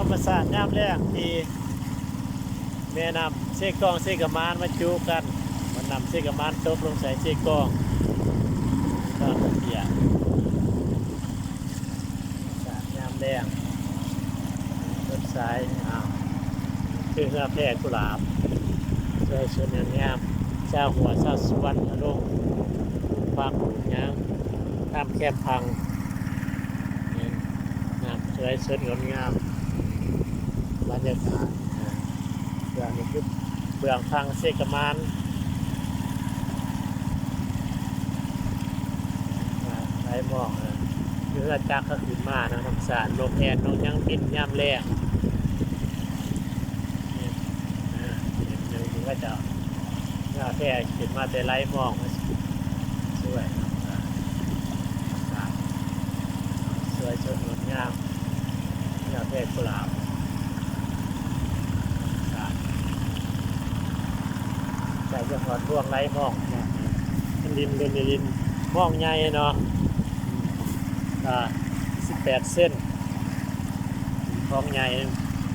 รมศาสตร์ย่ามแรกที่แม่นำเสกองเสกมานมาจูกันมันนำเสกมานตบลงใส่เสกองก็เปียกศาสตร์ย่ามแรกต้นสายคือเรือแพร่กุหลาบช่วยชนงามเจ้าหัวเจ้าสวรรค์ลงฟังยังตามแคบพังงามช่วยชนงามบรรยากาศเบื้องนี้คือเบื้องพังเสกมานไหลมองเรือจักรก็ขึ้นมานะธรรมศาสตร์ลมแอนลงยังบินย่ำแรงก็จะเรือแพร่ขึ้นมาแต่ไหลมองสวยสวยชนงดงามเรือแพร่กุหลาบใส่จังหวัดร่วงไหลมองดินมองใหญ่เนาะ18 เส้นท้องใหญ่